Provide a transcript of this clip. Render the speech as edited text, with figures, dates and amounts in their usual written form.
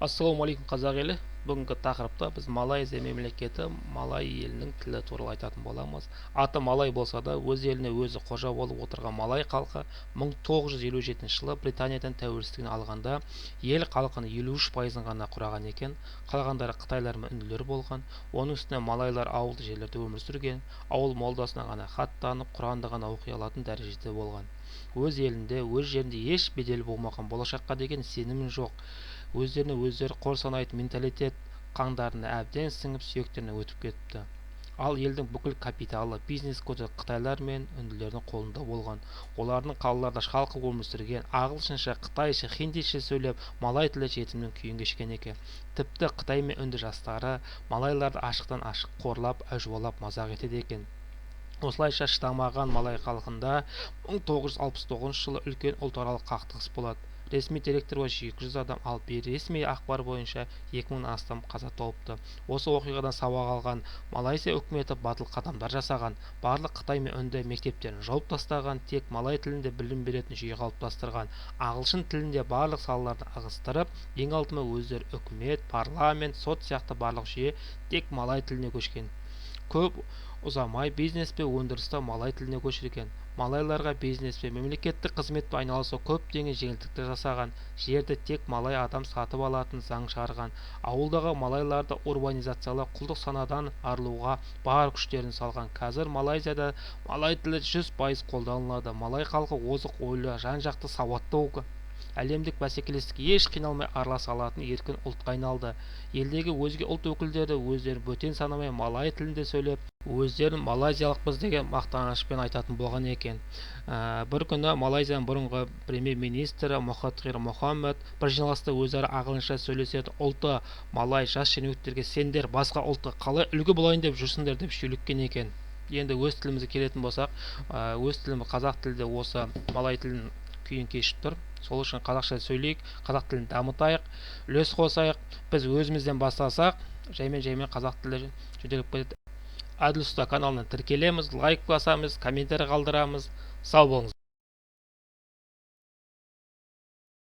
Ассалаумағалейкум қазақ елі. Бүгінгі тақырыпта біз Малайзия мемлекеті, Малай елінің тілі туралы айтатын боламыз. Аты Малай болса да, өз еліне өзі қожа болып отырған Малай халқы 1957 жылы Британиядан тәуелсіздігін алғанда ел халқының 53%-ын ғана құраған екен. Қалғандары қытайлар мен үнділер болған. Оның үстіне малайлар ауылды жерлерде өмір сүрген, ауыл молдасынан ғана хат танып, Құранды ғана оқи алатын дәрежеде болған. Өз елінде, өз жерінде еш бедел болмаған, болашаққа деген сенімі жоқ, өздеріне өздері қор санайтын менталитет қандарына әбден сіңіп сүйектеріне өтіп кетіпті. Ал елдің бүкіл капиталы, бизнес коды қытайлар мен үнділердің қолында болған. Олардың қалаларда шалқып өмір сүрген, ағылшынша, қытайша, хиндише сөйлеп, малай тілі жетімнің күйін кешкен екен. Тіпті Қытай мен үнді жастары малайларды ашықтан ашық қорлап, әжуалап мазақ етеді екен. Осылайша шыдамаған малай халқында 1969 жылы үлкен ұлтаралық қақтығыс болады. Ресми деректер бойынша 200 адам, ал бейресми ақпар бойынша 2000 астам қаза тауыпты. Осы оқиғадан сабақ алған Малайзия үкіметі батыл қадамдар жасаған. Барлық Қытай мен үнді мектептерін жауып тастаған, тек малай тілінде білім беретін жүйе қалыптастырған. Ағылшын тілінде барлық салаларды ығыстырып, ең алдымен өздері үкімет, парламент, сот сияқты барлық жүйе тек малай тіліне көшкен. Көп ұзамай бизнес пен өндірісті малай тіліне көшірген. Малайларға бизнес пен мемлекеттік қызметпен айналысуға көптеген жеңілдіктер жасаған. Жерді тек малай адам сатып алатын заң шығарған. Ауылдағы малайларды урбанизациялап, құлдық санадан арылуға бар күштерін салған. Қазір Малайзияда малай тілі 100% қолданылады. Малай халқы озық ойлы, жан-жақты сауатты, әлемдік бәсекелестікке еш қиналмай араласа алатын еркін ұлтқа айналды. Елдегі өзге ұлт өкілдері өздерін бөтен санамай малай тілінде сөйлеп, өздерін малайзиялықпыз деген мақтанышпен айтатын болған екен. Бір күні Малайзияның бұрынғы премьер-министрі Махатхир Мохаммед бір жиналыста өзара ағылшынша сөйлеседі. Ұлты малай жас шенеуніктерге сендер басқа ұлтқа қалай үлгі болайын деп жүрсіңдер деп шүйліккен екен. Енді өз тілімізге келетін болсақ, өз тіліміз қазақ тілде осы малай тілін күйін кешіп тұр. Сол үшін қазақша сөйлейік, қазақ тілін дамытайық, үлес қосайық. Біз өзімізден бастасақ, жаймен қазақ тілі жөнделіп кетеді. Әділ Ұста каналына тіркелеміз, лайк басамыз, комментарий қалдырамыз. Сау болыңыз.